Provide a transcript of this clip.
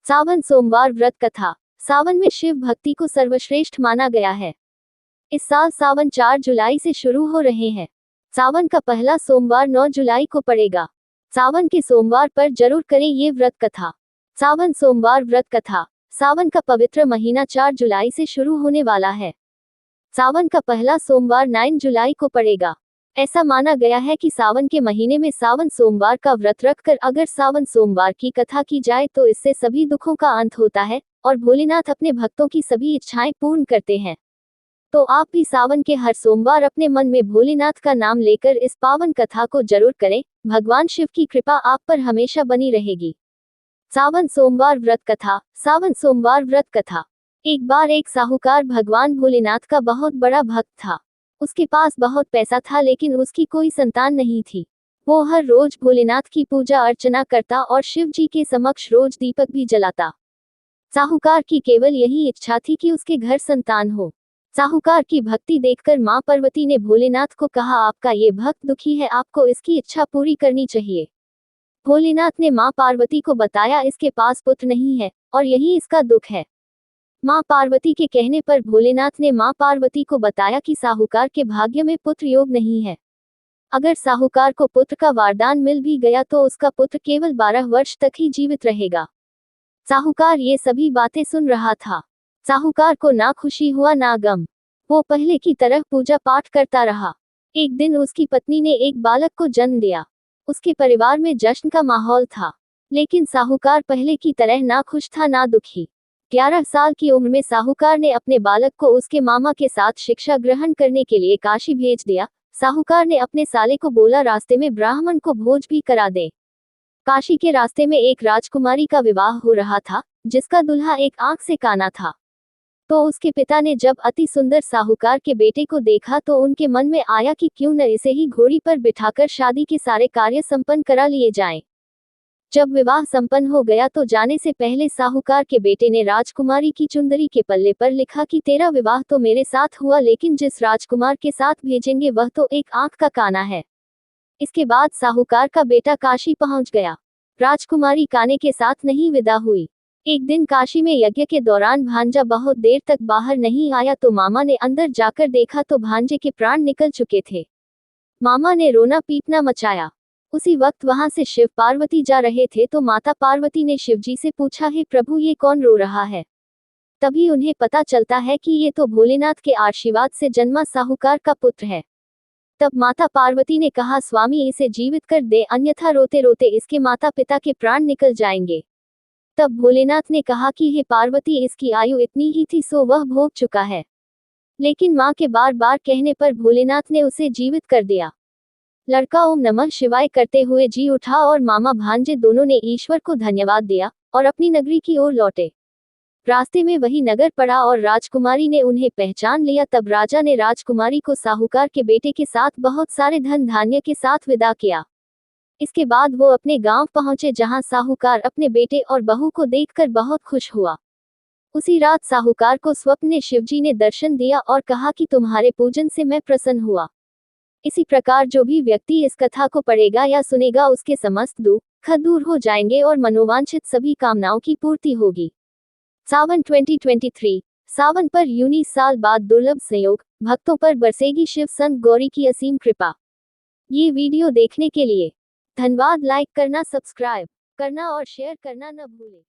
सावन सोमवार व्रत कथा। सावन में शिव भक्ति को सर्वश्रेष्ठ माना गया है। इस साल सावन 4 जुलाई से शुरू हो रहे हैं। सावन का पहला सोमवार 9 जुलाई को पड़ेगा। सावन के सोमवार पर जरूर करें ये व्रत कथा। सावन सोमवार व्रत कथा। सावन का पवित्र महीना 4 जुलाई से शुरू होने वाला है। सावन का पहला सोमवार 9 जुलाई को पड़ेगा। ऐसा माना गया है कि सावन के महीने में सावन सोमवार का व्रत रखकर अगर सावन सोमवार की कथा की जाए तो इससे सभी दुखों का अंत होता है और भोलेनाथ अपने भक्तों की सभी इच्छाएं पूर्ण करते हैं। तो आप भी सावन के हर सोमवार अपने मन में भोलेनाथ का नाम लेकर इस पावन कथा को जरूर करें। भगवान शिव की कृपा आप पर हमेशा बनी रहेगी। सावन सोमवार व्रत कथा। सावन सोमवार व्रत कथा। एक बार एक साहूकार भगवान भोलेनाथ का बहुत बड़ा भक्त था। उसके पास बहुत पैसा था लेकिन उसकी कोई संतान नहीं थी। वो हर रोज भोलेनाथ की पूजा अर्चना करता और शिव जी के समक्ष रोज दीपक भी जलाता। साहूकार की केवल यही इच्छा थी कि उसके घर संतान हो। साहूकार की भक्ति देखकर मां पार्वती ने भोलेनाथ को कहा, आपका ये भक्त दुखी है, आपको इसकी इच्छा पूरी करनी चाहिए। भोलेनाथ ने मां पार्वती को बताया, इसके पास पुत्र नहीं है और यही इसका दुख है। मां पार्वती के कहने पर भोलेनाथ ने मां पार्वती को बताया कि साहूकार के भाग्य में पुत्र योग नहीं है। अगर साहूकार को पुत्र का वरदान मिल भी गया तो उसका पुत्र केवल 12 वर्ष तक ही जीवित रहेगा। साहूकार ये सभी बातें सुन रहा था। साहूकार को ना खुशी हुआ ना गम। वो पहले की तरह पूजा पाठ करता रहा। एक दिन उसकी पत्नी ने एक बालक को जन्म दिया। उसके परिवार में जश्न का माहौल था, लेकिन साहूकार पहले की तरह ना खुश था ना दुखी। 11 साल की उम्र में साहूकार ने अपने बालक को उसके मामा के साथ शिक्षा ग्रहण करने के लिए काशी भेज दिया। साहूकार ने अपने साले को बोला, रास्ते में ब्राह्मण को भोज भी करा दे। काशी के रास्ते में एक राजकुमारी का विवाह हो रहा था, जिसका दूल्हा एक आंख से काना था। तो उसके पिता ने जब अति सुंदर साहूकार के बेटे को देखा तो उनके मन में आया कि क्यों न इसे ही घोड़ी पर बिठाकर शादी के सारे कार्य संपन्न करा लिए जाएं। जब विवाह संपन्न हो गया तो जाने से पहले साहूकार के बेटे ने राजकुमारी की चुंदरी के पल्ले पर लिखा कि तेरा विवाह तो मेरे साथ हुआ, लेकिन जिस राजकुमार के साथ भेजेंगे वह तो एक आंख का काना है। इसके बाद साहूकार का बेटा काशी पहुंच गया। राजकुमारी काने के साथ नहीं विदा हुई। एक दिन काशी में यज्ञ के दौरान भांजा बहुत देर तक बाहर नहीं आया तो मामा ने अंदर जाकर देखा तो भांजे के प्राण निकल चुके थे। मामा ने रोना पीटना मचाया। उसी वक्त वहां से शिव पार्वती जा रहे थे तो माता पार्वती ने शिवजी से पूछा, हे प्रभु, ये कौन रो रहा है? तभी उन्हें पता चलता है कि ये तो भोलेनाथ के आशीर्वाद से जन्मा साहूकार का पुत्र है। तब माता पार्वती ने कहा, स्वामी इसे जीवित कर दे, अन्यथा रोते रोते इसके माता पिता के प्राण निकल जाएंगे। तब भोलेनाथ ने कहा कि हे पार्वती, इसकी आयु इतनी ही थी सो वह भोग चुका है। लेकिन मां के बार बार कहने पर भोलेनाथ ने उसे जीवित कर दिया। लड़का ओम नमः शिवाय करते हुए जी उठा और मामा भांजे दोनों ने ईश्वर को धन्यवाद दिया और अपनी नगरी की ओर लौटे। रास्ते में वही नगर पड़ा और राजकुमारी ने उन्हें पहचान लिया। तब राजा ने राजकुमारी को साहूकार के बेटे के साथ बहुत सारे धन धान्य के साथ विदा किया। इसके बाद वो अपने गांव पहुंचे जहां साहूकार अपने बेटे और बहू को देखकर बहुत खुश हुआ। उसी रात साहूकार को स्वप्न में शिवजी ने दर्शन दिया और कहा कि तुम्हारे पूजन से मैं प्रसन्न हुआ। इसी प्रकार जो भी व्यक्ति इस कथा को पढ़ेगा या सुनेगा उसके समस्त दुख दूर हो जाएंगे और मनोवांछित सभी कामनाओं की पूर्ति होगी। सावन 2023। सावन पर 19 साल बाद दुर्लभ संयोग, भक्तों पर बरसेगी शिव संत गौरी की असीम कृपा। ये वीडियो देखने के लिए धन्यवाद। लाइक करना, सब्सक्राइब करना और शेयर करना न भूलें।